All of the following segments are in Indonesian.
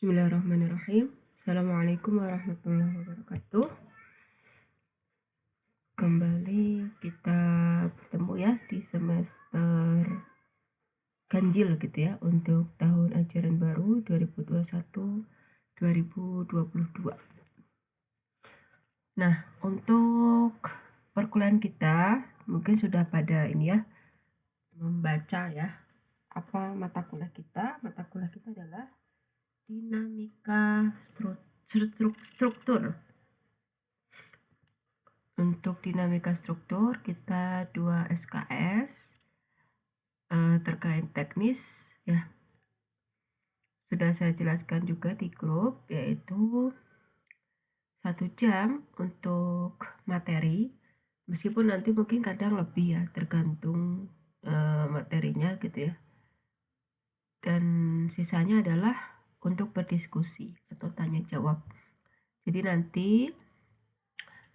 Bismillahirrahmanirrahim. Assalamualaikum warahmatullahi wabarakatuh. Kembali kita bertemu ya di semester ganjil gitu ya untuk tahun ajaran baru 2021-2022. Nah, untuk perkuliahan kita mungkin sudah pada ini ya membaca ya apa mata kuliah kita. Mata kuliah kita adalah dinamika struktur. Untuk dinamika struktur kita 2 SKS terkait teknis ya. Sudah saya jelaskan juga di grup, yaitu 1 jam untuk materi, meskipun nanti mungkin kadang lebih ya, tergantung materinya gitu ya. Dan sisanya adalah untuk berdiskusi atau tanya jawab. Jadi nanti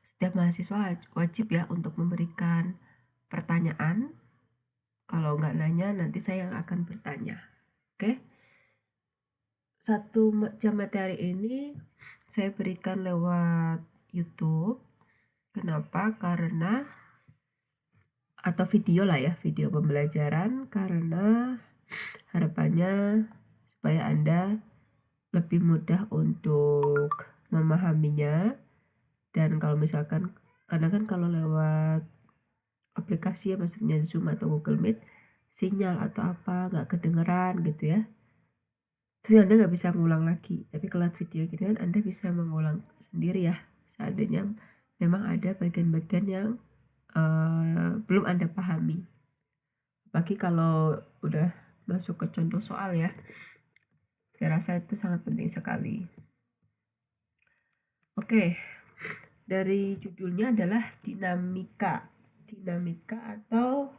setiap mahasiswa wajib ya untuk memberikan pertanyaan. Kalau nggak nanya, nanti saya yang akan bertanya. Oke? 1 jam materi ini saya berikan lewat YouTube. Kenapa? Karena atau video lah ya, video pembelajaran, karena harapannya supaya Anda lebih mudah untuk memahaminya. Dan kalau misalkan, karena kan kalau lewat aplikasi ya, maksudnya Zoom atau Google Meet, sinyal atau apa nggak kedengeran gitu ya, terus Anda nggak bisa ngulang lagi. Tapi kalau video gini kan Anda bisa mengulang sendiri ya, seandainya memang ada bagian-bagian yang belum Anda pahami. Apalagi kalau udah masuk ke contoh soal ya, saya rasa itu sangat penting sekali. Oke, dari judulnya adalah dinamika atau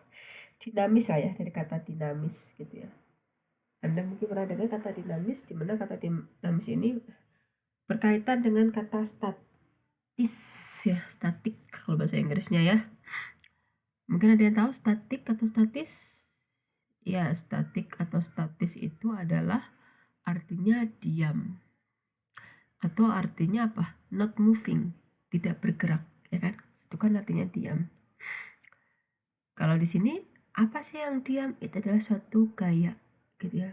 dinamis lah ya, dari kata dinamis gitu ya. Anda mungkin pernah dengar kata dinamis, di mana kata dinamis ini berkaitan dengan kata statis ya, statik kalau bahasa Inggrisnya ya. Mungkin ada yang tahu statik atau statis? Ya, statik atau statis itu adalah artinya diam. Atau artinya apa? Not moving, tidak bergerak, ya kan? Itu kan artinya diam. Kalau di sini apa sih yang diam? Itu adalah suatu gaya, gitu ya.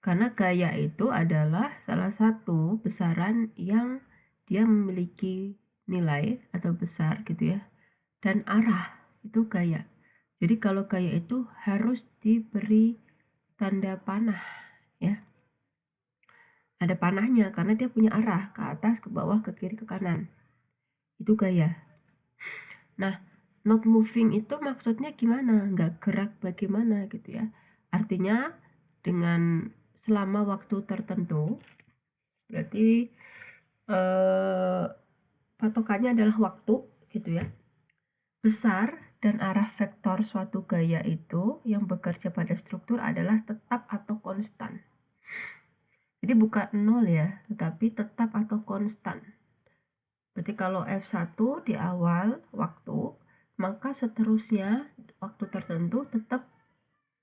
Karena gaya itu adalah salah satu besaran yang dia memiliki nilai atau besar gitu ya. Dan arah itu gaya. Jadi kalau gaya itu harus diberi tanda panah ya. Ada panahnya karena dia punya arah ke atas, ke bawah, ke kiri, ke kanan. Itu gaya. Nah, not moving itu maksudnya gimana? Nggak gerak bagaimana gitu ya. Artinya dengan selama waktu tertentu, berarti patokannya adalah waktu gitu ya. Besar dan arah vektor suatu gaya itu yang bekerja pada struktur adalah tetap atau konstan. Jadi bukan 0 ya, tetapi tetap atau konstan. Berarti kalau F1 di awal waktu, maka seterusnya waktu tertentu tetap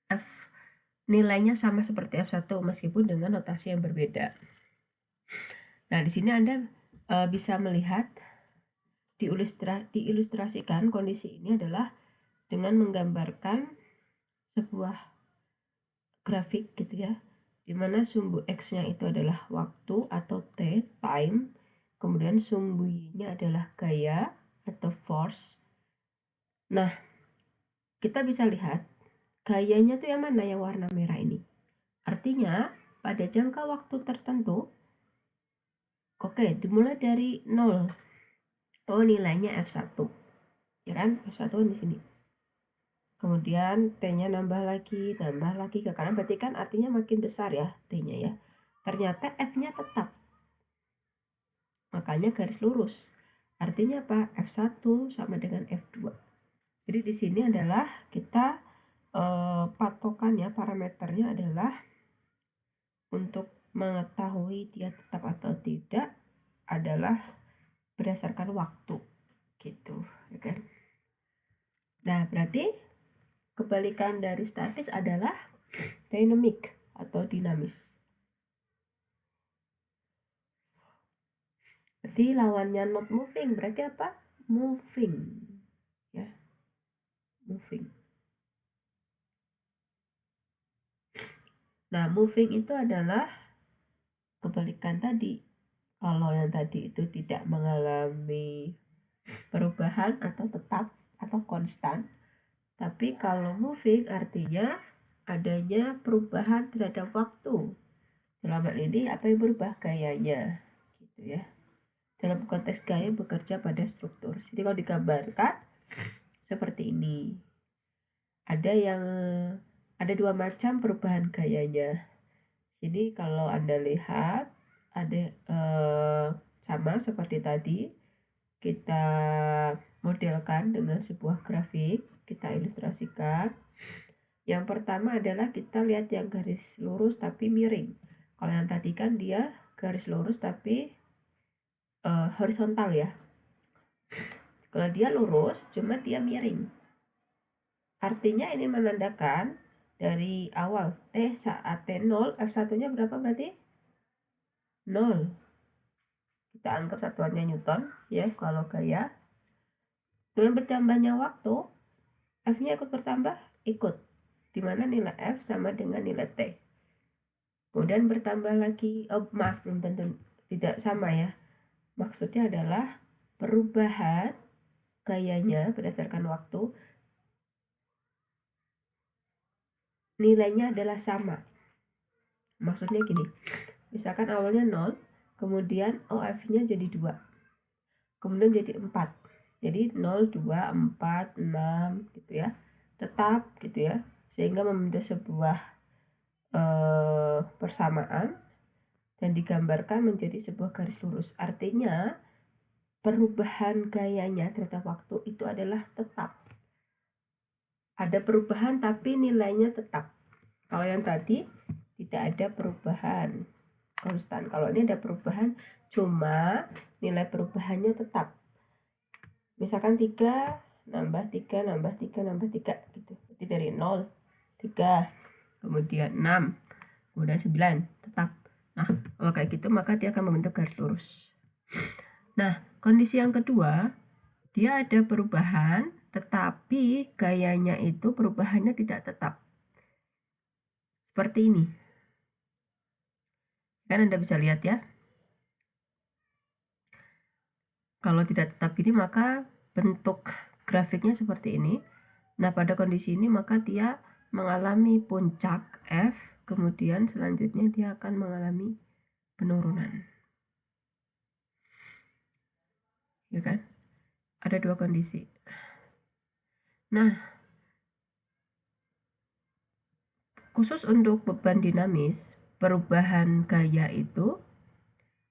F nilainya sama seperti F1 meskipun dengan notasi yang berbeda. Nah, di sini Anda bisa melihat diilustrasikan kondisi ini adalah dengan menggambarkan sebuah grafik gitu ya, di mana sumbu X-nya itu adalah waktu atau T, time, kemudian sumbu Y-nya adalah gaya atau force. Nah, kita bisa lihat gayanya tuh yang mana, yang warna merah ini. Artinya pada jangka waktu tertentu, oke, dimulai dari 0. Oh, nilainya F1. Ya kan? F1 di sini. Kemudian T-nya nambah lagi ke kanan, berarti kan artinya makin besar ya T-nya ya. Ternyata F-nya tetap. Makanya garis lurus. Artinya apa? F1 sama dengan F2. Jadi di sini adalah kita patokannya, parameternya adalah untuk mengetahui dia tetap atau tidak adalah berdasarkan waktu gitu, ya kan? Nah, berarti kebalikan dari statis adalah dynamic atau dinamis. Berarti lawannya not moving berarti apa? Moving. Ya, moving. Nah, moving itu adalah kebalikan tadi. Kalau yang tadi itu tidak mengalami perubahan atau tetap atau konstan. Tapi kalau moving artinya adanya perubahan terhadap waktu. Dalam hal ini apa yang berubah? Gayanya. Gitu ya. Dalam konteks gaya bekerja pada struktur. Jadi kalau digambarkan seperti ini. Ada dua macam perubahan gayanya. Jadi kalau Anda lihat ada sama seperti tadi, kita modelkan dengan sebuah grafik, kita ilustrasikan. Yang pertama adalah kita lihat yang garis lurus tapi miring. Kalau yang tadi kan dia garis lurus tapi horizontal ya. Kalau dia lurus cuma dia miring. Artinya ini menandakan dari awal T saat T0, F1-nya berapa berarti? 0. Kita anggap satuannya Newton, ya, kalau gaya. Dengan bertambahnya waktu, F-nya ikut bertambah? Ikut. Dimana nilai F sama dengan nilai T. Kemudian bertambah lagi, belum tentu tidak sama ya. Maksudnya adalah perubahan gayanya berdasarkan waktu, nilainya adalah sama. Maksudnya gini, misalkan awalnya 0, kemudian OF-nya jadi 2, kemudian jadi 4. Jadi 0, 2, 4, 6 gitu ya. Tetap gitu ya. Sehingga membentuk sebuah persamaan dan digambarkan menjadi sebuah garis lurus. Artinya perubahan gayanya terhadap waktu itu adalah tetap. Ada perubahan tapi nilainya tetap. Kalau yang tadi tidak ada perubahan konstan. Kalau ini ada perubahan, cuma nilai perubahannya tetap. Misalkan 3 nambah 3 nambah 3 nambah 3 gitu. Jadi dari 0, 3, kemudian 6, kemudian 9, tetap. Nah, kalau kayak gitu maka dia akan membentuk garis lurus. Nah, kondisi yang kedua, dia ada perubahan tetapi gayanya itu perubahannya tidak tetap. Seperti ini. Kan Anda bisa lihat ya. Kalau tidak tetap gini maka bentuk grafiknya seperti ini. Nah, pada kondisi ini maka dia mengalami puncak F, kemudian selanjutnya dia akan mengalami penurunan. Ya kan? Ada dua kondisi. Nah, khusus untuk beban dinamis, perubahan gaya itu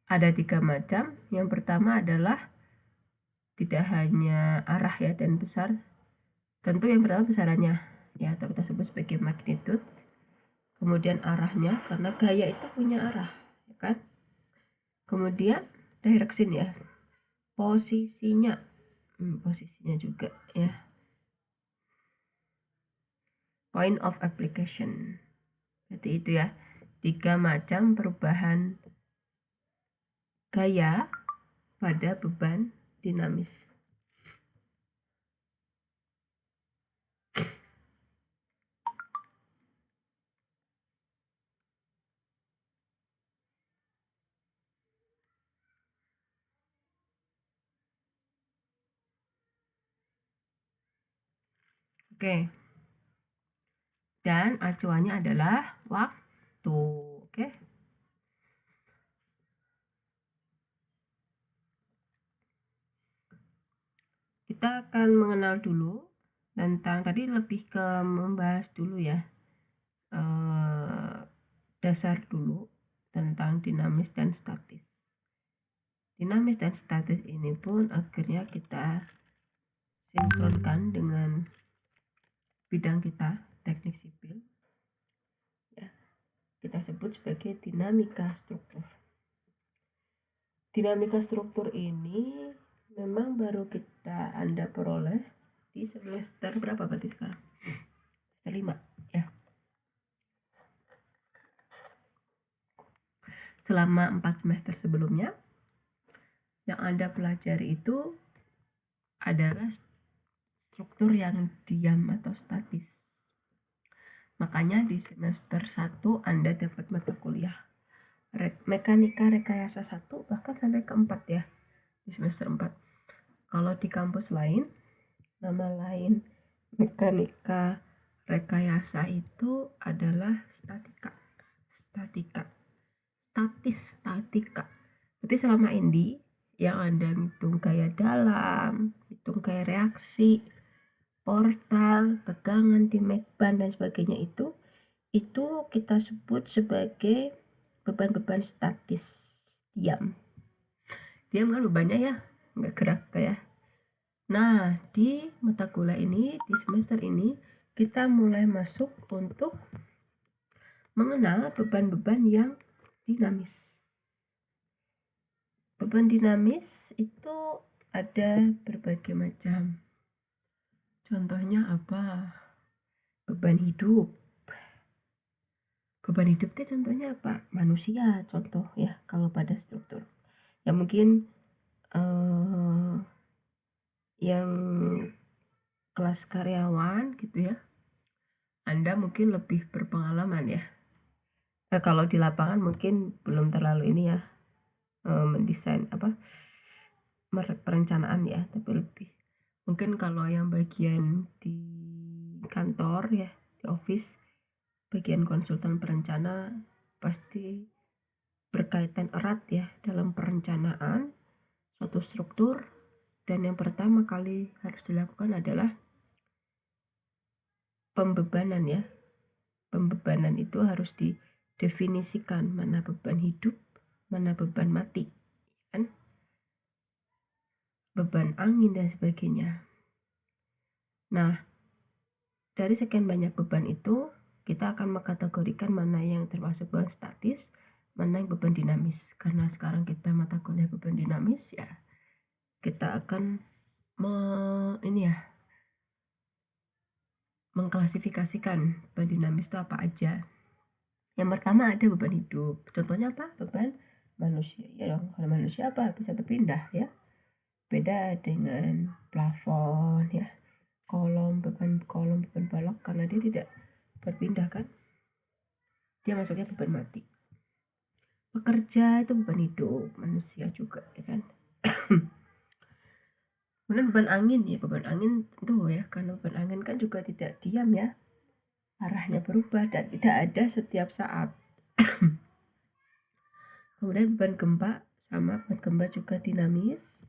ada 3 macam. Yang pertama adalah tidak hanya arah ya dan besar. Tentu yang pertama besarannya ya, atau kita sebut sebagai magnitude. Kemudian arahnya, karena gaya itu punya arah, ya kan? Kemudian direction ya, posisinya juga ya, point of application. Berarti itu ya, 3 macam perubahan gaya pada beban dinamis. Oke. Dan acuannya adalah waktu. Oke. Kita akan mengenal dulu tentang, tadi lebih ke membahas dulu ya, dasar dulu tentang dinamis dan statis. Dinamis dan statis ini pun akhirnya kita sinkronkan dengan bidang kita, teknik sipil. Ya, kita sebut sebagai dinamika struktur. Dinamika struktur ini memang baru Anda peroleh di semester berapa berarti sekarang? Semester 5 ya. Selama 4 semester sebelumnya Yang Anda pelajari itu adalah struktur yang diam atau statis. Makanya di semester 1 Anda dapat mata kuliah mekanika rekayasa 1 bahkan sampai ke 4 ya di semester 4. Kalau di kampus lain, nama lain mekanika rekayasa itu adalah statika. Berarti selama ini yang Anda hitung gaya dalam, hitung gaya reaksi, portal, pegangan di McBan dan sebagainya itu kita sebut sebagai beban-beban statis diam kan bebannya ya nggak gerak kayak. Nah di mata kuliah ini di semester ini kita mulai masuk untuk mengenal beban-beban yang dinamis. Beban dinamis itu ada berbagai macam. Contohnya apa? Beban hidup. Beban hidup itu contohnya apa? Manusia contoh ya kalau pada struktur. Ya mungkin yang kelas karyawan gitu ya. Anda mungkin lebih berpengalaman ya. Kalau di lapangan mungkin belum terlalu ini ya mendesain perencanaan ya, tapi lebih mungkin kalau yang bagian di kantor ya, di office, bagian konsultan perencana pasti berkaitan erat ya dalam perencanaan suatu struktur. Dan yang pertama kali harus dilakukan adalah pembebanan ya. Pembebanan itu harus didefinisikan mana beban hidup, mana beban mati, kan? Beban angin dan sebagainya. Nah, dari sekian banyak beban itu, kita akan mengkategorikan mana yang termasuk beban statis, mana yang beban dinamis. Karena sekarang kita mata kuliah beban dinamis ya, kita akan mengklasifikasikan beban dinamis itu apa aja. Yang pertama ada beban hidup. Contohnya apa? Beban manusia. Ya dong, kalau manusia apa? Bisa berpindah ya. Beda dengan plafon ya. Beban balok karena dia tidak berpindah kan. Dia masuknya beban mati. Pekerja itu beban hidup, manusia juga ya kan. Kemudian beban angin tentu ya, karena beban angin kan juga tidak diam ya. Arahnya berubah dan tidak ada setiap saat. Kemudian beban gempa juga dinamis.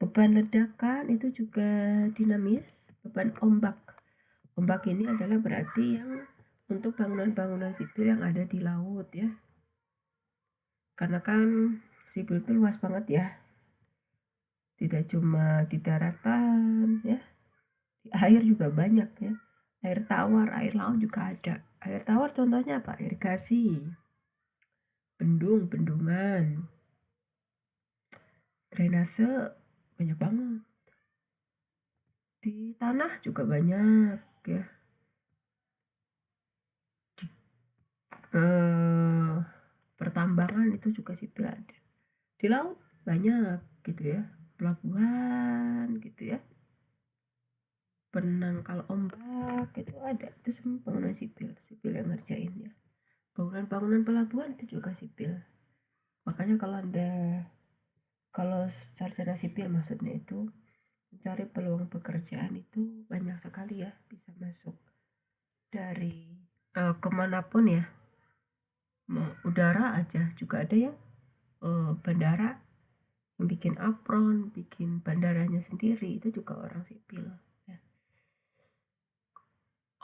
Beban ledakan itu juga dinamis. Beban ombak ini adalah berarti yang untuk bangunan-bangunan sipil yang ada di laut ya, karena kan sipil itu luas banget ya, tidak cuma di daratan ya, di air juga banyak ya, air tawar, air laut juga ada. Air tawar contohnya apa? Irigasi, bendungan, drainase banyak banget. Di tanah juga banyak ya. Pertambangan itu juga sipil ada. Di laut banyak gitu ya, pelabuhan gitu ya, penangkal ombak itu ada. Itu semua bangunan sipil yang ngerjain ya. Bangunan pelabuhan itu juga sipil. Makanya kalau sarjana sipil maksudnya itu mencari peluang pekerjaan itu banyak sekali ya, bisa masuk dari kemanapun ya. Udara aja juga ada ya, bandara yang bikin apron, bikin bandaranya sendiri itu juga orang sipil ya.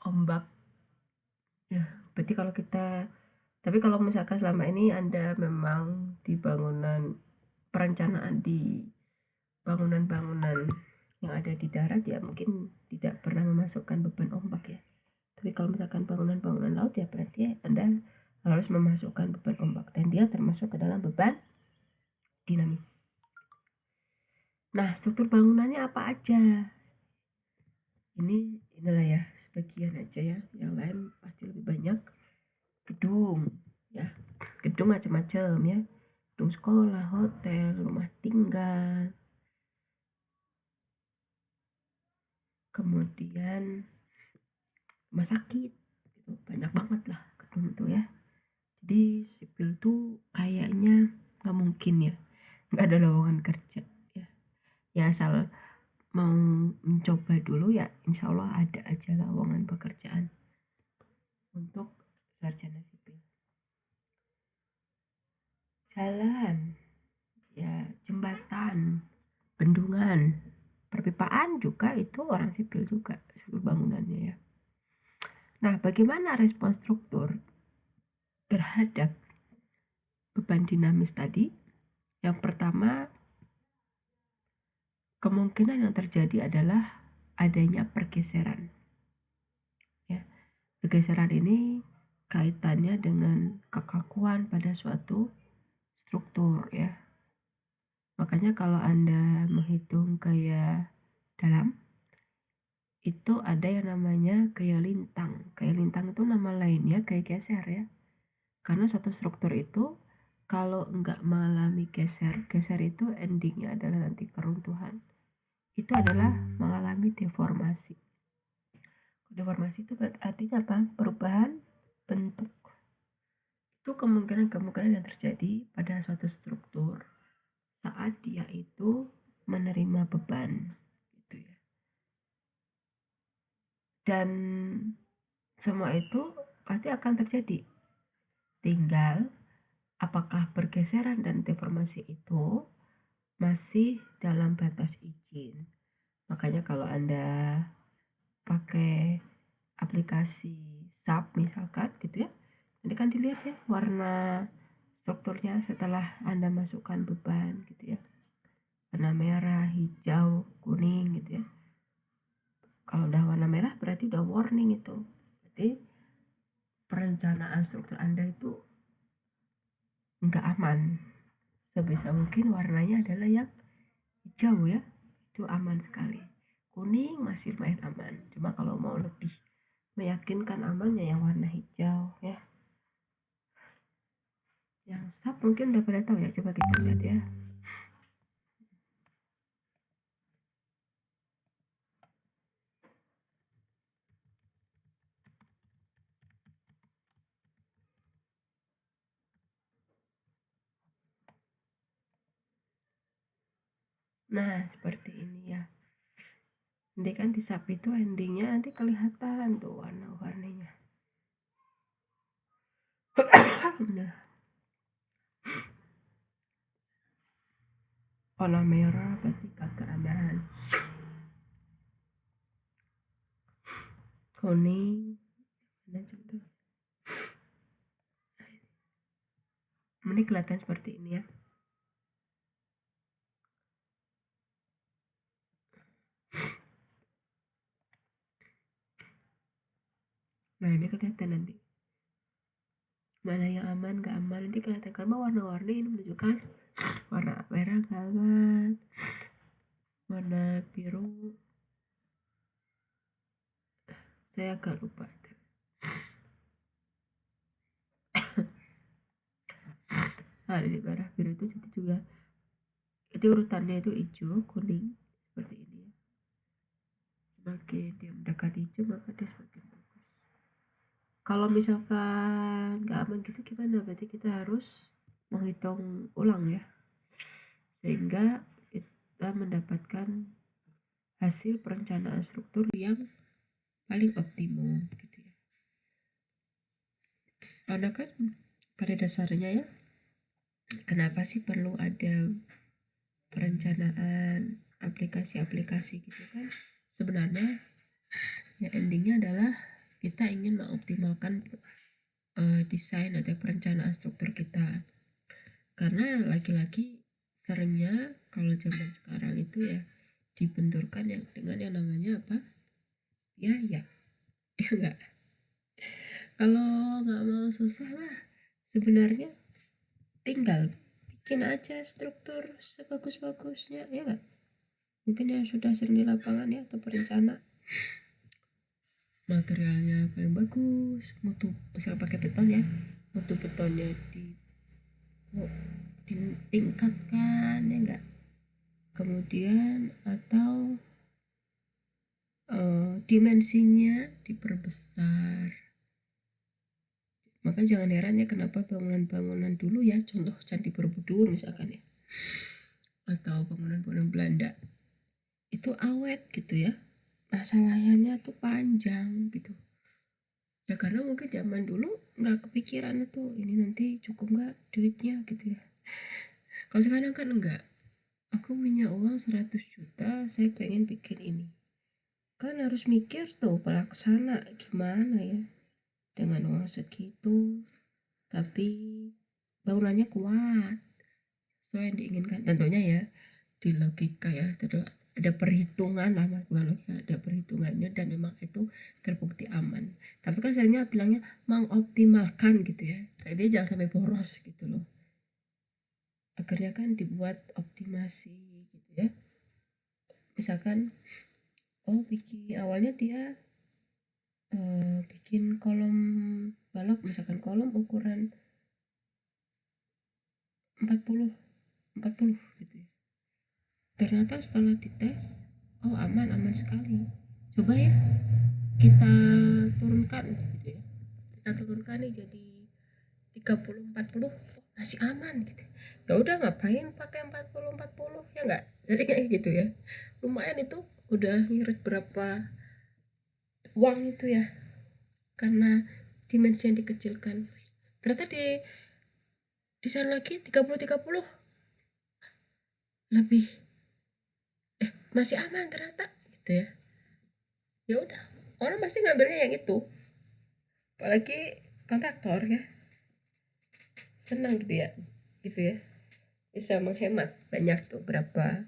Ombak ya, berarti tapi kalau misalkan selama ini Anda memang di perencanaan di bangunan-bangunan yang ada di darat ya mungkin tidak pernah memasukkan beban ombak ya. Tapi kalau misalkan bangunan-bangunan laut ya berarti Anda harus memasukkan beban ombak dan dia termasuk ke dalam beban dinamis. Nah, struktur bangunannya apa aja? Inilah ya sebagian aja ya, yang lain pasti lebih banyak. Gedung ya, gedung macam-macam ya, gedung sekolah, hotel, rumah tinggal, kemudian rumah sakit, gitu. Banyak banget lah gedung itu ya. Jadi sipil tuh kayaknya nggak mungkin ya, nggak ada lowongan kerja ya. Ya asal mau mencoba dulu ya, insya Allah ada aja lowongan pekerjaan untuk sarjana sipil. Jalan, ya jembatan, bendungan, perpipaan juga itu orang sipil juga, struktur bangunannya ya. Nah, bagaimana respon struktur terhadap beban dinamis tadi? Yang pertama, kemungkinan yang terjadi adalah adanya pergeseran. Ya, pergeseran ini kaitannya dengan kekakuan pada suatu struktur ya. Makanya kalau Anda menghitung gaya dalam, itu ada yang namanya gaya lintang. Gaya lintang itu nama lainnya gaya geser ya. Karena satu struktur itu kalau enggak mengalami geser itu endingnya adalah nanti keruntuhan. Itu adalah mengalami deformasi. Deformasi itu artinya apa? Perubahan bentuk. Itu kemungkinan yang terjadi pada suatu struktur saat dia itu menerima beban gitu ya. Dan semua itu pasti akan terjadi. Tinggal apakah pergeseran dan deformasi itu masih dalam batas izin. Makanya kalau Anda pakai aplikasi SAP misalkan gitu ya, nanti kan dilihat ya warna strukturnya setelah Anda masukkan beban gitu ya. Warna merah, hijau, kuning gitu ya. Kalau udah warna merah berarti udah warning itu. Berarti perencanaan struktur Anda itu nggak aman. Sebisa mungkin warnanya adalah yang hijau ya, itu aman sekali. Kuning masih lumayan aman, cuma kalau mau lebih meyakinkan amannya yang warna hijau ya. Yang SAP mungkin udah pada tahu ya, coba kita lihat ya. Nah seperti ini ya. Nanti kan di SAP itu endingnya nanti kelihatan tuh warna-warninya. Nah, warna merah berarti kagak aman. Kuning, mana contoh? Ini kelihatan seperti ini ya. Nah ini kelihatan nanti mana yang aman gak aman, nanti kelihatan karena warna-warni ini menunjukkan warna merah gak aman, warna biru saya agak lupa. Nah di merah biru itu jadi juga itu urutannya itu hijau kuning seperti ini ya. Semakin dia mendekati hijau maka dia semakin bagus. Kalau misalkan gak aman gitu gimana, berarti kita harus menghitung ulang ya, sehingga kita mendapatkan hasil perencanaan struktur yang paling optimum gitu ya. Karena kan pada dasarnya ya, kenapa sih perlu ada perencanaan aplikasi-aplikasi gitu kan, sebenarnya ya endingnya adalah kita ingin mengoptimalkan desain atau perencanaan struktur kita. Karena lagi-lagi seringnya kalau zaman sekarang itu ya dibenturkan yang dengan yang namanya apa, biaya ya enggak. Kalau nggak mau susah mah sebenarnya tinggal bikin aja struktur sebagus-bagusnya ya enggak. Mungkin yang sudah sering di lapangan ya atau perencana, materialnya paling bagus, mutu misalnya pakai beton ya, mutu betonnya ditingkatkan ya enggak, kemudian atau dimensinya diperbesar. Maka jangan heran ya kenapa bangunan-bangunan dulu ya, contoh Candi Borobudur misalkan ya, atau bangunan-bangunan Belanda itu awet gitu ya, masa layaknya tuh panjang gitu ya, karena mungkin zaman dulu nggak kepikiran itu ini nanti cukup nggak duitnya gitu ya. Kalau sekarang kan enggak, aku punya uang 100 juta saya pengen bikin ini, kan harus mikir tuh pelaksana gimana ya dengan uang segitu tapi bangunannya kuat sesuai yang diinginkan tentunya ya, di logika ya, ada perhitungan lah, bukan logika, ada perhitungannya dan memang itu terbukti aman. Tapi kan seringnya bilangnya mengoptimalkan gitu ya, kayak dia jangan sampai boros gitu loh, akhirnya kan dibuat optimasi gitu ya. Misalkan bikin awalnya dia bikin kolom balok, misalkan kolom ukuran 40 gitu ya, ternyata setelah dites aman sekali, coba ya kita turunkan gitu ya, kita turunkan nih jadi 30 40 masih aman gitu ya, udah ngapain pakai 40 ya enggak, jadi kayak gitu ya, lumayan itu udah ngirit berapa uang itu ya, karena dimensi yang dikecilkan. Ternyata di sana lagi 30 lebih masih aman ternyata gitu ya. Ya udah, orang pasti ngambilnya yang itu, apalagi kontraktor ya, senang gitu ya, bisa menghemat banyak tuh, berapa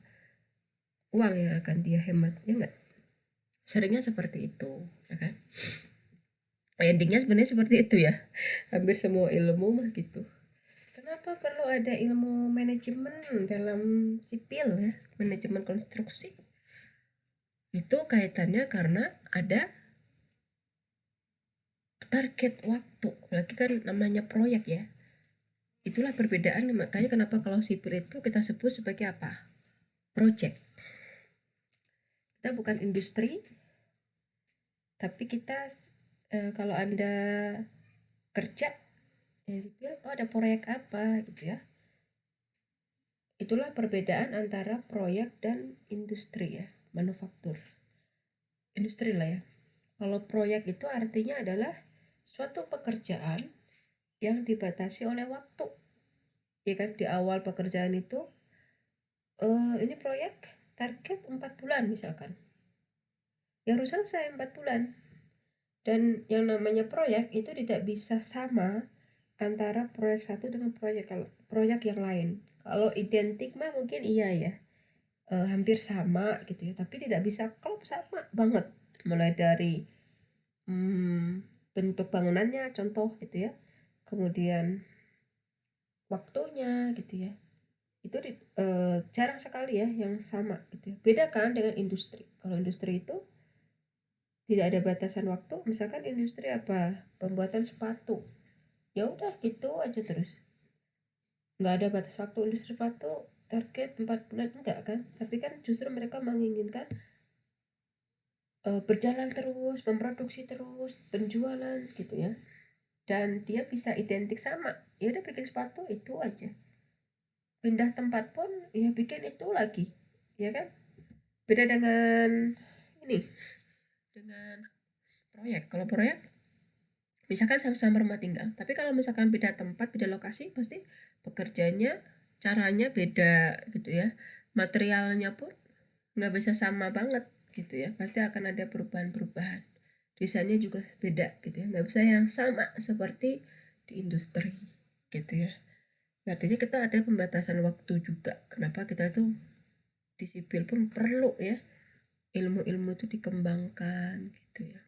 uang yang akan dia hemat ya enggak, seringnya seperti itu ya kan. Endingnya sebenarnya seperti itu ya, hampir semua ilmu mah gitu. Kenapa perlu ada ilmu manajemen dalam sipil ya, manajemen konstruksi? Itu kaitannya karena ada target waktu, apalagi kan namanya proyek ya. Itulah perbedaan, makanya kenapa kalau sipil itu kita sebut sebagai apa? Project. Kita bukan industri, tapi kita kalau Anda kerja sipil, ada proyek apa gitu ya. Itulah perbedaan antara proyek dan industri ya, manufaktur. Industri lah ya. Kalau proyek itu artinya adalah suatu pekerjaan yang dibatasi oleh waktu. Ya kan, di awal pekerjaan itu ini proyek target 4 bulan misalkan. Ya harus selesai 4 bulan. Dan yang namanya proyek itu tidak bisa sama antara proyek satu dengan proyek yang lain. Kalau identik mah mungkin iya ya, hampir sama gitu ya, tapi tidak bisa klop sama banget, mulai dari bentuk bangunannya contoh gitu ya, kemudian waktunya gitu ya, itu jarang sekali ya yang sama gitu ya. Beda kan dengan industri. Kalau industri itu tidak ada batasan waktu, misalkan industri apa, pembuatan sepatu, ya udah gitu aja terus, nggak ada batas waktu. Industri sepatu target 4 bulan enggak kan, tapi kan justru mereka menginginkan berjalan terus, memproduksi terus, penjualan gitu ya, dan dia bisa identik sama, ya udah bikin sepatu itu aja, pindah tempat pun ya bikin itu lagi ya kan. Beda dengan ini, dengan proyek. Kalau proyek misalkan sama-sama rumah tinggal, tapi kalau misalkan beda tempat, beda lokasi, pasti pekerjanya caranya beda gitu ya, materialnya pun nggak bisa sama banget gitu ya, pasti akan ada perubahan-perubahan, desainnya juga beda gitu ya, nggak bisa yang sama seperti di industri gitu ya. Artinya kita ada pembatasan waktu juga, kenapa kita tuh di sipil pun perlu ya ilmu-ilmu itu dikembangkan gitu ya.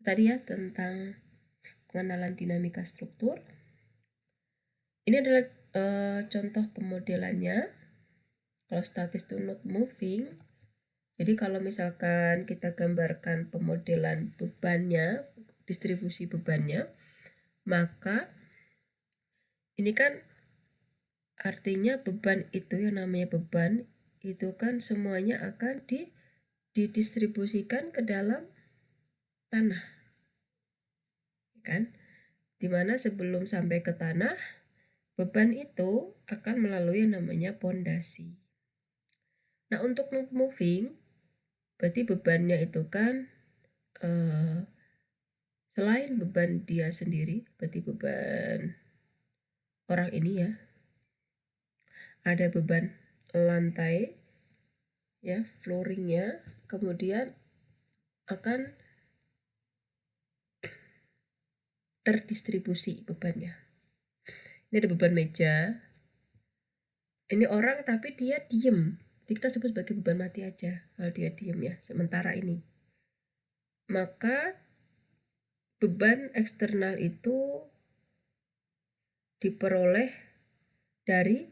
Tadi ya tentang pengenalan dinamika struktur. Ini adalah contoh pemodelannya. Kalau statis to not moving, jadi kalau misalkan kita gambarkan pemodelan bebannya, distribusi bebannya, maka ini kan Artinya beban itu, yang namanya beban itu kan semuanya akan didistribusikan ke dalam tanah, kan? Dimana sebelum sampai ke tanah, beban itu akan melalui yang namanya pondasi. Nah, untuk moving, berarti bebannya itu kan selain beban dia sendiri, berarti beban orang ini ya, ada beban lantai ya, flooringnya, kemudian akan terdistribusi bebannya. Ini ada beban meja, ini orang tapi dia diem, jadi kita sebut sebagai beban mati aja kalau dia diem ya, sementara ini. Maka beban eksternal itu diperoleh dari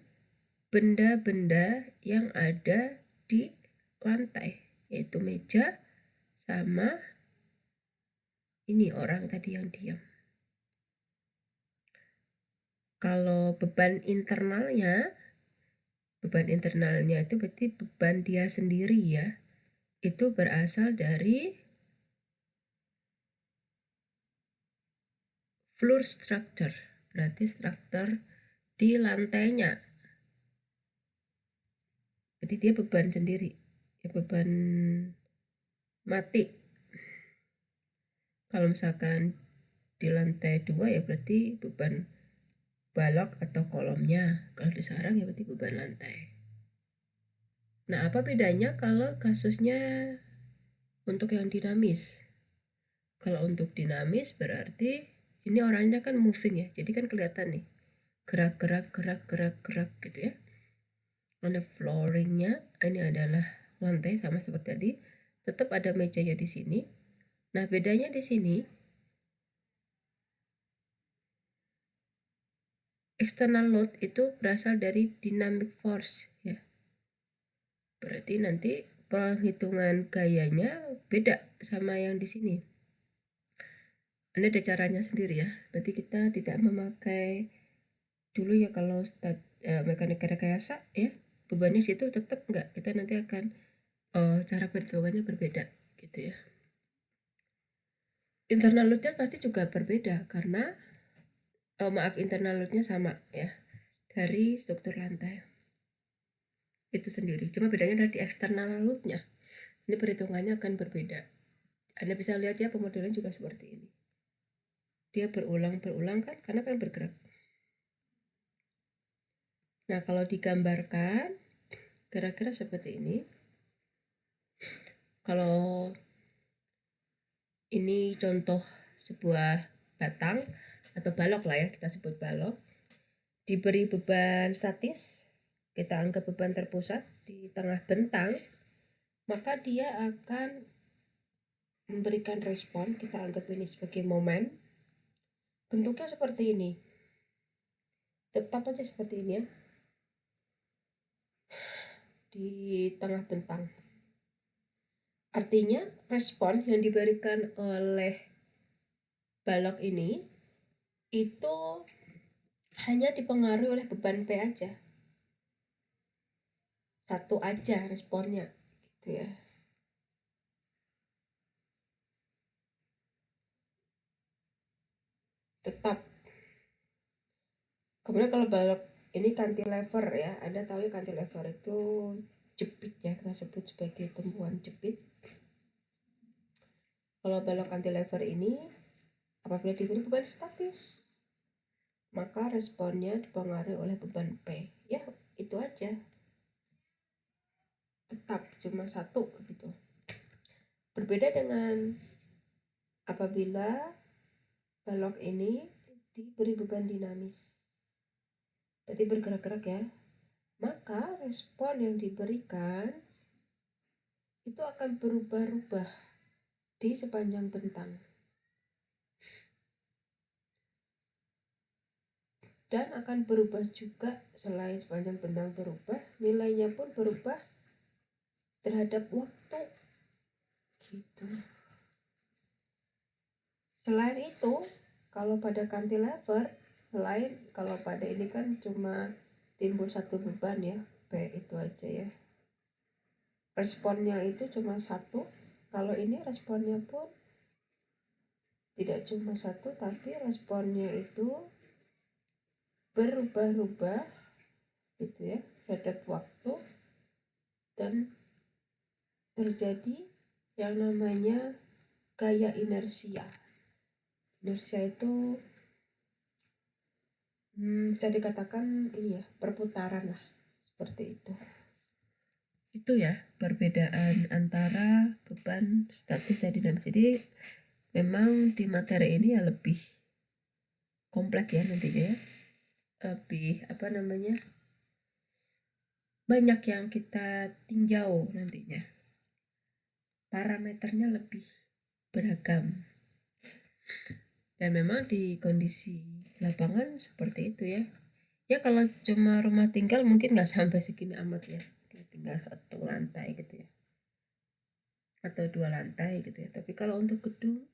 benda-benda yang ada di lantai, yaitu meja sama ini orang tadi yang diam. Kalau beban internalnya itu berarti beban dia sendiri ya. Itu berasal dari floor structure, berarti struktur di lantainya. Jadi dia beban sendiri, ya beban mati. Kalau misalkan di lantai 2 ya berarti beban balok atau kolomnya. Kalau di sarang ya berarti beban lantai. Nah, apa bedanya kalau kasusnya untuk yang dinamis? Kalau untuk dinamis berarti ini orangnya kan moving ya. Jadi kan kelihatan nih. Gerak gitu ya. Ada flooringnya, ini adalah lantai sama seperti tadi. Tetap ada mejanya di sini. Nah, bedanya di sini external load itu berasal dari dynamic force ya. Berarti nanti perhitungan gayanya beda sama yang di sini. Ini ada caranya sendiri ya. Berarti kita tidak memakai dulu ya kalau mekanik rekayasa ya, bebannya situ tetap enggak. Kita nanti akan cara perhitungannya berbeda gitu ya. Internal loadnya pasti juga berbeda karena internal loadnya sama ya dari struktur lantai itu sendiri. Cuma bedanya adalah di eksternal loadnya. Ini perhitungannya akan berbeda. Anda bisa lihat ya pemodelan juga seperti ini. Dia berulang kan karena kan bergerak. Nah, kalau digambarkan kira-kira seperti ini. Kalau ini contoh sebuah batang atau balok lah ya, kita sebut balok. Diberi beban statis, kita anggap beban terpusat di tengah bentang, maka dia akan memberikan respon, kita anggap ini sebagai momen. Bentuknya seperti ini. Tetap aja seperti ini ya. Di tengah bentang. Artinya respon yang diberikan oleh balok ini itu hanya dipengaruhi oleh beban P aja. Satu aja responnya gitu ya. Tetap. Kemudian kalau balok ini cantilever ya, Anda tahu ya cantilever itu jepit ya, kita sebut sebagai tumpuan jepit. Kalau balok cantilever ini apabila diberi beban statis, maka responnya dipengaruhi oleh beban P. Ya, itu aja. Tetap cuma satu gitu. Berbeda dengan apabila balok ini diberi beban dinamis. Berarti bergerak-gerak ya. Maka respon yang diberikan itu akan berubah-ubah di sepanjang bentang. Dan akan berubah juga selain sepanjang bentang berubah, nilainya pun berubah terhadap waktu. Gitu. Selain itu, kalau pada cantilever, selain kalau pada ini kan cuma timbul satu beban ya, P itu aja ya. Responnya itu cuma satu. Kalau ini responnya pun tidak cuma satu, tapi responnya itu berubah-ubah gitu ya terhadap waktu, dan terjadi yang namanya gaya inersia. Inersia itu bisa dikatakan ini ya, perputaran lah, seperti itu. Itu ya perbedaan antara beban statis dan dinamis. Jadi memang di materi ini ya lebih kompleks ya nantinya ya, lebih banyak yang kita tinjau nantinya, parameternya lebih beragam. Dan memang di kondisi lapangan seperti itu ya. Ya kalau cuma rumah tinggal mungkin nggak sampai segini amat ya, tinggal satu lantai gitu ya, atau 2 lantai gitu ya. Tapi kalau untuk gedung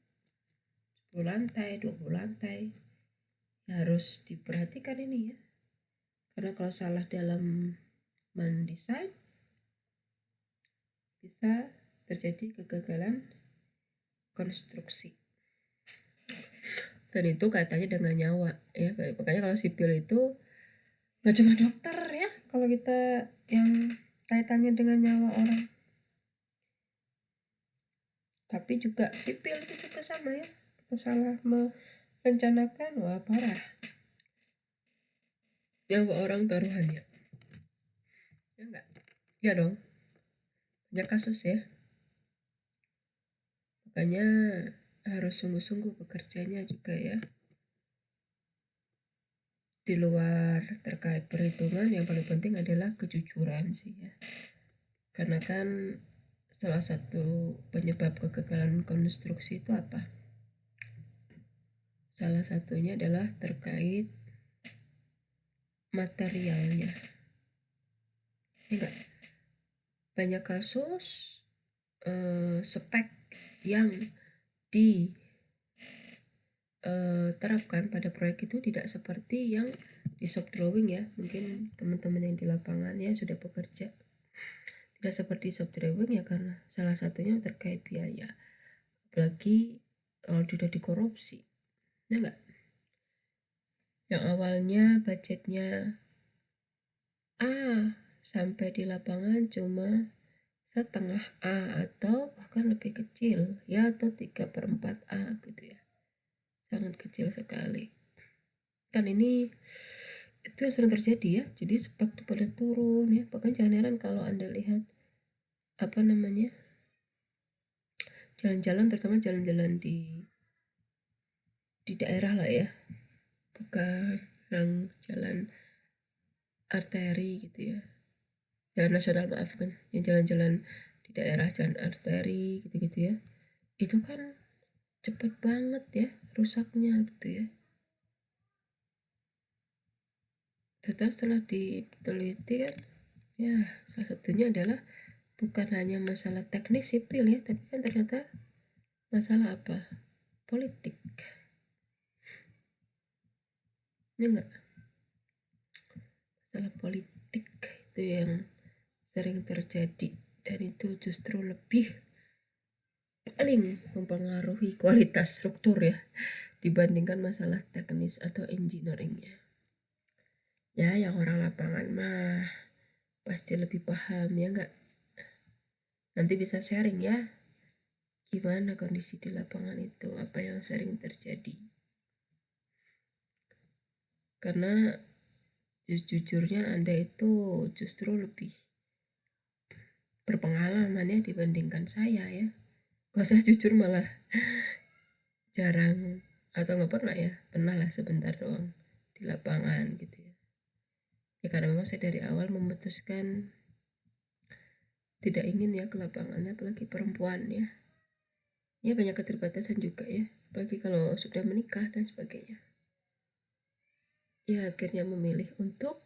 10 lantai, 20 lantai ya harus diperhatikan ini ya. Karena kalau salah dalam mendesain bisa terjadi kegagalan konstruksi. Dan itu kaitannya dengan nyawa ya. Makanya kalau sipil itu nggak cuma dokter ya, kalau kita yang kaitannya dengan nyawa orang, tapi juga sipil itu juga sama ya. Kita salah merencanakan, wah parah, nyawa orang taruhannya ya. Enggak ya dong, banyak kasus ya. Makanya harus sungguh-sungguh bekerjanya juga ya. Di luar terkait perhitungan, yang paling penting adalah kejujuran sih ya. Karena kan salah satu penyebab kegagalan konstruksi itu apa? Salah satunya adalah terkait materialnya. Enggak, banyak kasus spek yang diterapkan pada proyek itu tidak seperti yang di shop drawing ya. Mungkin teman-teman yang di lapangan ya sudah bekerja, tidak seperti shop drawing ya, karena salah satunya terkait biaya, apalagi kalau sudah dikorupsi ya enggak. Yang awalnya budgetnya A sampai di lapangan cuma setengah A atau bahkan lebih kecil ya, atau 3/4 A gitu ya, sangat kecil sekali. Kan ini itu yang sering terjadi ya, jadi spek itu pada turun ya. Bahkan jangan heran kalau Anda lihat jalan-jalan, terutama jalan-jalan di daerah lah ya, bukan yang jalan arteri gitu ya, jalan nasional maaf, kan yang jalan-jalan di daerah, jalan arteri gitu-gitu ya, itu kan cepet banget ya rusaknya gitu ya. Setelah diteliti kan ya, salah satunya adalah bukan hanya masalah teknis sipil ya, tapi kan ternyata masalah apa? Politik ya enggak. Masalah politik itu yang sering terjadi, dan itu justru lebih paling mempengaruhi kualitas struktur ya dibandingkan masalah teknis atau engineeringnya. Ya yang orang lapangan mah pasti lebih paham ya enggak. Nanti bisa sharing ya gimana kondisi di lapangan itu, apa yang sering terjadi. Karena jujurnya Anda itu justru lebih berpengalaman ya dibandingkan saya ya. Kalau saya jujur malah jarang atau nggak pernah ya, pernah lah sebentar doang di lapangan gitu ya. Ya karena memang saya dari awal memutuskan tidak ingin ya ke lapangannya, apalagi perempuan ya. Ya banyak keterbatasan juga ya, apalagi kalau sudah menikah dan sebagainya. Ya akhirnya memilih untuk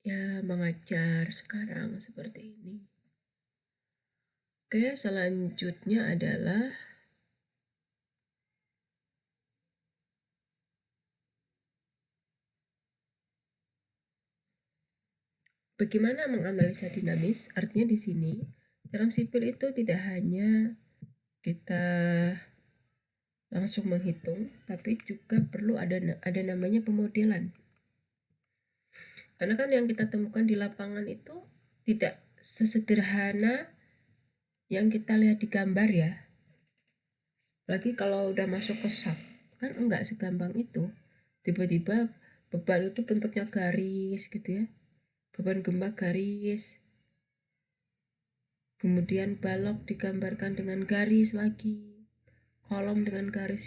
ya mengajar sekarang seperti ini. Oke, selanjutnya adalah Bagaimana menganalisa dinamis? Artinya di sini dalam sipil itu tidak hanya kita langsung menghitung, tapi juga perlu ada namanya pemodelan. Karena kan yang kita temukan di lapangan itu tidak sesederhana yang kita lihat di gambar ya. Lagi kalau udah masuk ke SAP, kan enggak segampang itu. Tiba-tiba beban itu bentuknya garis gitu ya. Beban gempa garis. Kemudian balok digambarkan dengan garis lagi. Kolom dengan garis.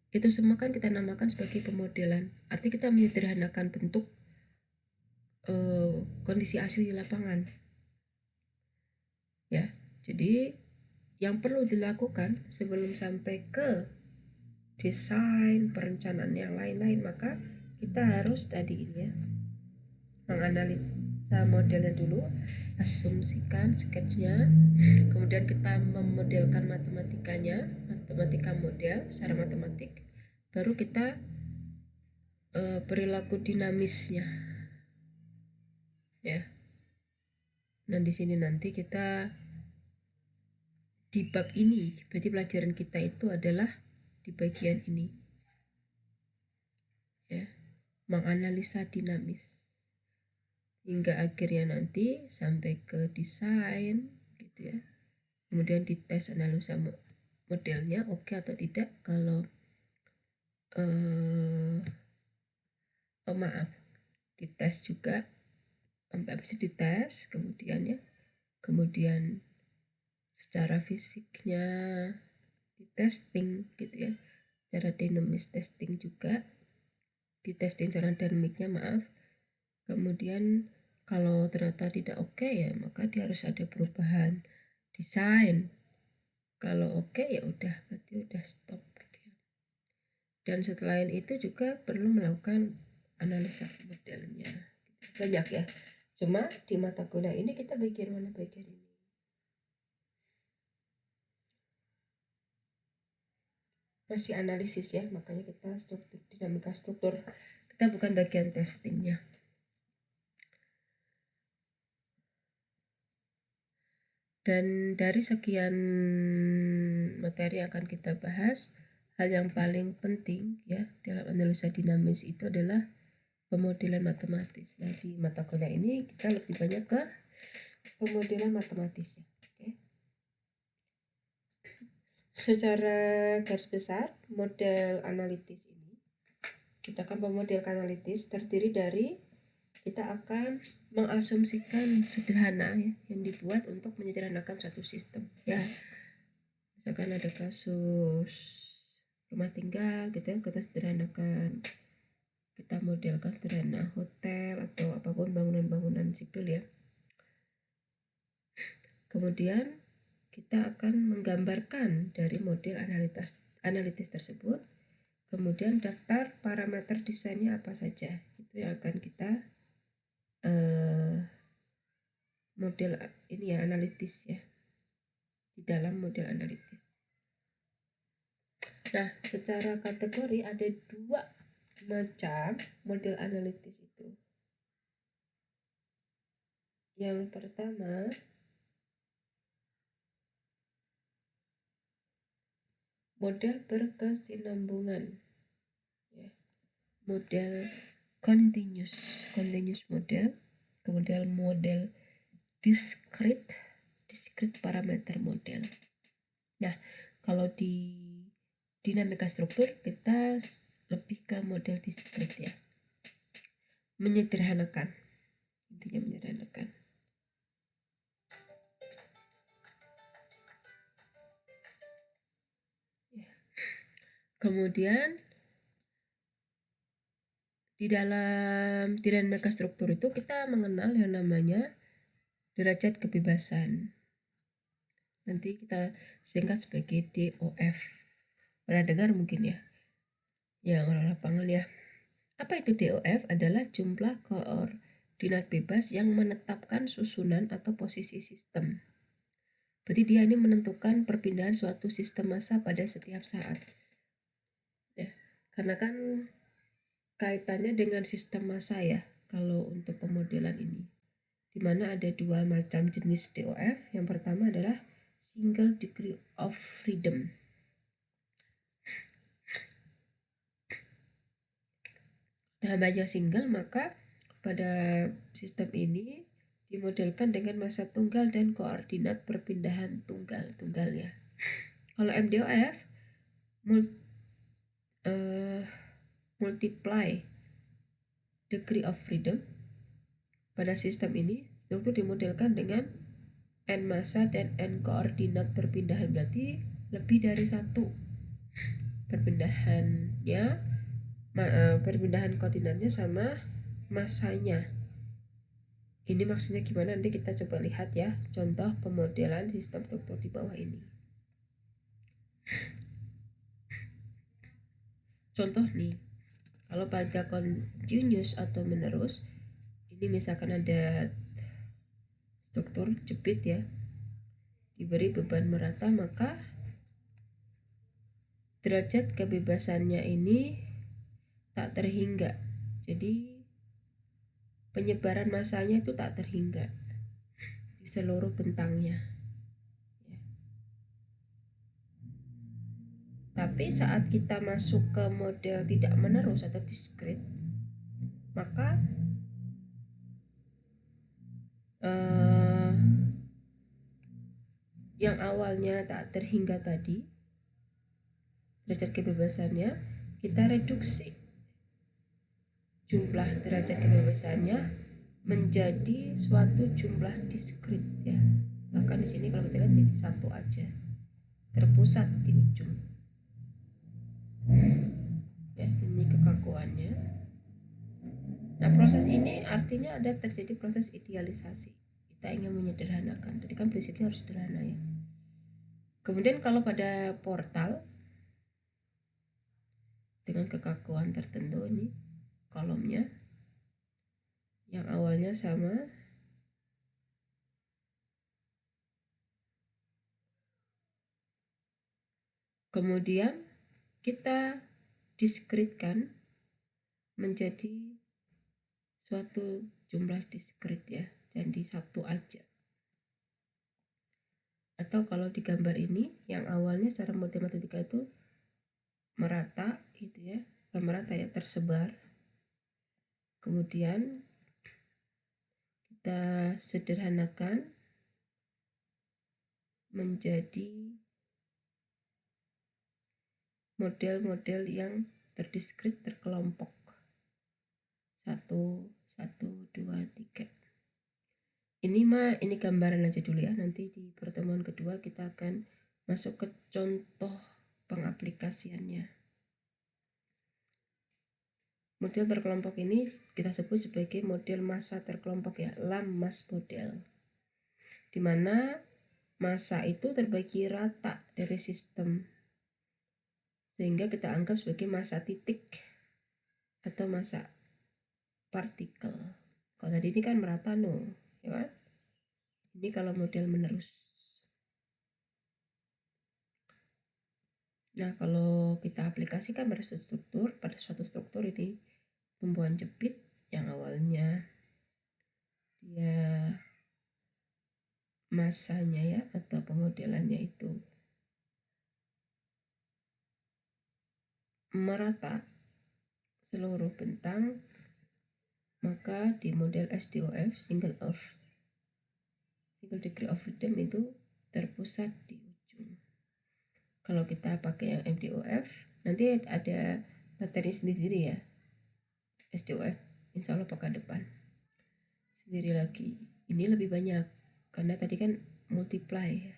Itu semua kan kita namakan sebagai pemodelan. Artinya kita menyederhanakan bentuk kondisi asli di lapangan. Ya, jadi yang perlu dilakukan sebelum sampai ke desain, perencanaan yang lain-lain, maka kita harus tadi ini ya, menganalisa modelnya dulu, asumsikan sketsnya, kemudian kita memodelkan matematikanya, matematika model secara matematik, baru kita perilaku dinamisnya ya. Nah di sini nanti kita di bab ini, berarti pelajaran kita itu adalah di bagian ini ya, menganalisa dinamis hingga akhirnya nanti sampai ke desain gitu ya, kemudian dites analisa modelnya oke atau tidak. Kalau maaf, dites juga sampai habis dites, kemudian ya, kemudian secara fisiknya di testing gitu ya, secara dinamis testing juga, di testing secara dinamiknya maaf, kemudian kalau ternyata tidak oke ya maka dia harus ada perubahan desain. Kalau oke ya udah, berarti udah stop gitu ya. Dan setelah itu juga perlu melakukan analisa modelnya. Banyak ya, cuma di mata kuliah ini kita bagian mana bagian ini. Masih analisis ya, makanya kita struktur, dinamika struktur, kita bukan bagian testingnya. Dan dari sekian materi yang akan kita bahas, hal yang paling penting ya dalam analisa dinamis itu adalah pemodelan matematis. Nah di mata kuliah ini kita lebih banyak ke pemodelan matematisnya. Oke. Secara garis besar, model analitis ini, kita akan pemodel analitis terdiri dari, kita akan mengasumsikan sederhana ya, yang dibuat untuk menyederhanakan suatu sistem ya. Misalkan ada kasus rumah tinggal gitu ya, kita sederhanakan, kita modelkan sederhana hotel atau apapun bangunan-bangunan sipil ya. Kemudian kita akan menggambarkan dari model analitis tersebut, kemudian daftar parameter desainnya apa saja, itu yang akan kita model ini ya, analitis ya, di dalam model analitis. Nah secara kategori ada 2 macam model analitis itu. Yang pertama model berkesinambungan ya. Model continuous model, kemudian model discrete parameter model. Nah kalau di dinamika struktur kita lebih ke model discrete ya, menyederhanakan, intinya menyederhanakan. Kemudian di dalam dinamika struktur itu kita mengenal yang namanya derajat kebebasan. Nanti kita singkat sebagai DOF. Pernah dengar mungkin ya? Ya orang lapangan ya. Apa itu DOF? Adalah jumlah koordinat bebas yang menetapkan susunan atau posisi sistem. Berarti dia ini menentukan perpindahan suatu sistem massa pada setiap saat. Ya, karena kan kaitannya dengan sistem massa ya kalau untuk pemodelan ini. di mana ada dua macam jenis DOF. Yang pertama adalah single degree of freedom. Namanya single, maka pada sistem ini dimodelkan dengan massa tunggal dan koordinat perpindahan tunggal ya. Kalau MDOF multiply degree of freedom, pada sistem ini struktur dimodelkan dengan n massa dan n koordinat perpindahan, berarti lebih dari satu perpindahan koordinatnya sama massanya. Ini maksudnya gimana, nanti kita coba lihat ya contoh pemodelan sistem struktur di bawah ini. Contoh nih, kalau pada continuous atau menerus, ini misalkan ada struktur jepit ya, diberi beban merata, maka derajat kebebasannya ini tak terhingga. Jadi penyebaran massanya itu tak terhingga di seluruh bentangnya. Tapi saat kita masuk ke model tidak menerus atau discrete, maka yang awalnya tak terhingga tadi, derajat kebebasannya, kita reduksi jumlah derajat kebebasannya menjadi suatu jumlah diskrit ya. Bahkan di sini kalau kita lihat jadi satu aja, terpusat di ujung. Ya, ini kekakuannya. Nah, proses ini artinya ada terjadi proses idealisasi. Kita ingin menyederhanakan. Tadi kan prinsipnya harus sederhana ya. Kemudian kalau pada portal dengan kekakuan tertentu, ini kolomnya yang awalnya sama, kemudian kita diskretkan menjadi suatu jumlah diskret ya, jadi satu aja. Atau kalau di gambar ini yang awalnya secara model matematika itu merata gitu ya, bukan merata ya, tersebar, kemudian kita sederhanakan menjadi model-model yang terdiskret, terkelompok. 1, 1, 2, 3. Ini gambaran aja dulu ya. Nanti di pertemuan kedua kita akan masuk ke contoh pengaplikasiannya. Model terkelompok ini kita sebut sebagai model massa terkelompok ya, Lamm-Mass model. Di mana massa itu terbagi rata dari sistem, sehingga kita anggap sebagai massa titik atau massa partikel. Kalau tadi ini kan merata ya kan? Ini kalau model menerus. Nah, kalau kita aplikasikan pada suatu struktur ini tumbuhan jepit yang awalnya dia massanya ya atau pemodelannya itu merata seluruh bentang, maka di model SDOF single degree of freedom itu terpusat di ujung. Kalau kita pakai yang MDOF, nanti ada materi sendiri ya. SDOF insya Allah pekan depan sendiri lagi. Ini lebih banyak karena tadi kan multiple,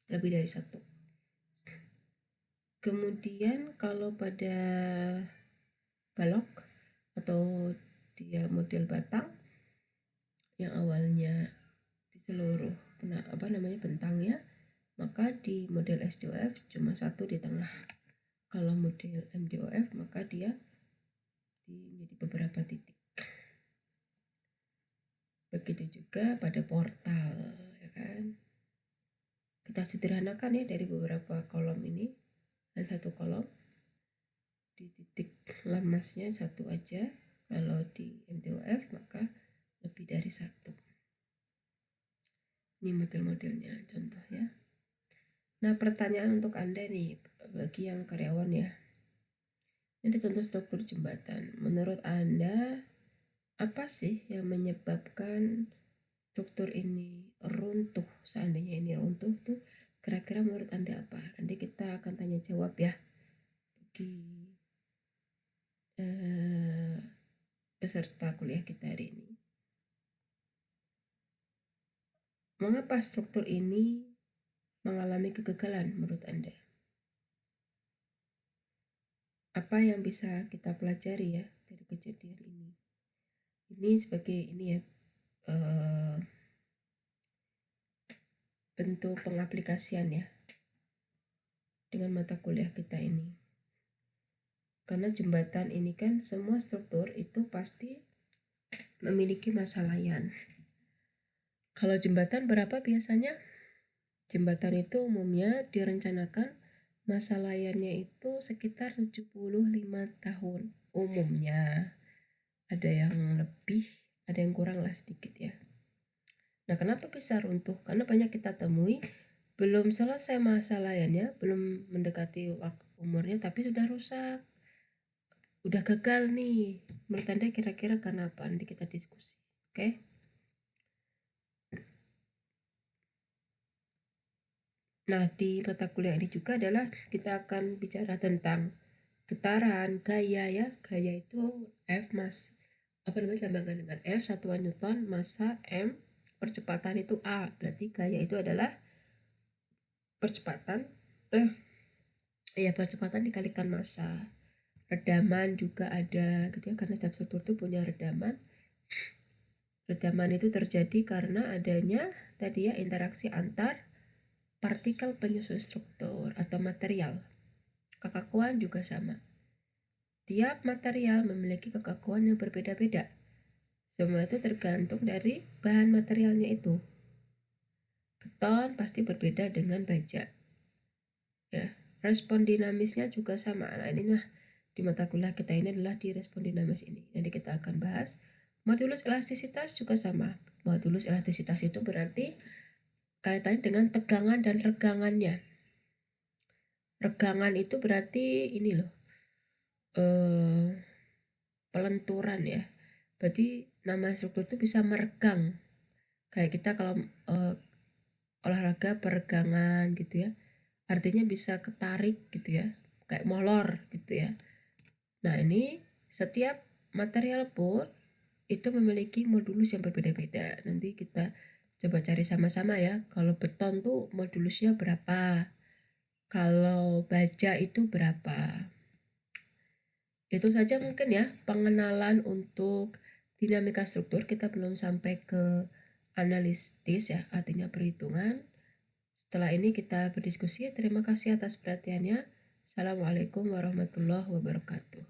lebih dari satu. Kemudian kalau pada balok atau dia model batang yang awalnya di seluruh bentangnya, maka di model SDOF cuma satu di tengah. Kalau model MDOF maka dia menjadi beberapa titik. Begitu juga pada portal ya kan. Kita sederhanakan ya dari beberapa kolom ini, dan satu kolom di titik Lamm-Massnya satu aja Kalau di MDOF maka lebih dari 1. Ini model-modelnya, contoh ya. Nah, pertanyaan untuk Anda nih, bagi yang karyawan ya. Ini ada contoh struktur jembatan. Menurut Anda, apa sih yang menyebabkan struktur ini runtuh? Seandainya ini runtuh tuh, kira-kira menurut Anda apa? Nanti kita akan tanya jawab ya bagi peserta kuliah kita hari ini. Mengapa struktur ini mengalami kegagalan menurut Anda? Apa yang bisa kita pelajari ya dari kejadian ini? Ini sebagai ini ya bentuk pengaplikasian ya dengan mata kuliah kita ini. Karena jembatan ini kan semua struktur itu pasti memiliki masa layan. Kalau jembatan berapa biasanya? Jembatan itu umumnya direncanakan masa layannya itu sekitar 75 tahun umumnya. Ada yang lebih, ada yang kurang lah sedikit ya. Nah, kenapa bisa runtuh? Karena banyak kita temui belum selesai masa layannya, belum mendekati waktu umurnya tapi sudah rusak. Udah gagal nih. Menurut Anda kira-kira karena apa? Nanti kita diskusi. Oke? Nah, di mata kuliah ini juga adalah kita akan bicara tentang getaran, gaya ya. Gaya itu F dilambangkan dengan F, satuan Newton, massa M, percepatan itu A. Berarti gaya itu adalah percepatan percepatan dikalikan massa. Redaman juga ada gitu ya, karena setiap struktur itu punya redaman. Redaman itu terjadi karena adanya tadi ya interaksi antar partikel penyusun struktur atau material. Kekakuan juga sama. Tiap material memiliki kekakuan yang berbeda-beda. Semua itu tergantung dari bahan materialnya itu. Beton pasti berbeda dengan baja. Ya, respon dinamisnya juga sama. Nah, ini di mata kuliah kita ini adalah di respon dinamis ini. Nanti kita akan bahas. Modulus elastisitas juga sama. Modulus elastisitas itu berarti kaitannya dengan tegangan dan regangannya. Regangan itu berarti ini loh, pelenturan ya. Berarti nama struktur itu bisa meregang. Kayak kita kalau olahraga peregangan gitu ya. Artinya bisa ketarik gitu ya. Kayak molor gitu ya. Nah, ini setiap material pun itu memiliki modulus yang berbeda-beda. Nanti kita coba cari sama-sama ya. Kalau beton tuh modulusnya berapa? Kalau baja itu berapa? Itu saja mungkin ya pengenalan untuk dinamika struktur. Kita belum sampai ke analisis ya, artinya perhitungan. Setelah ini kita berdiskusi. Terima kasih atas perhatiannya. Assalamualaikum warahmatullahi wabarakatuh.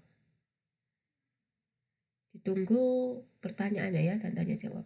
Ditunggu pertanyaannya ya dan tanya jawab.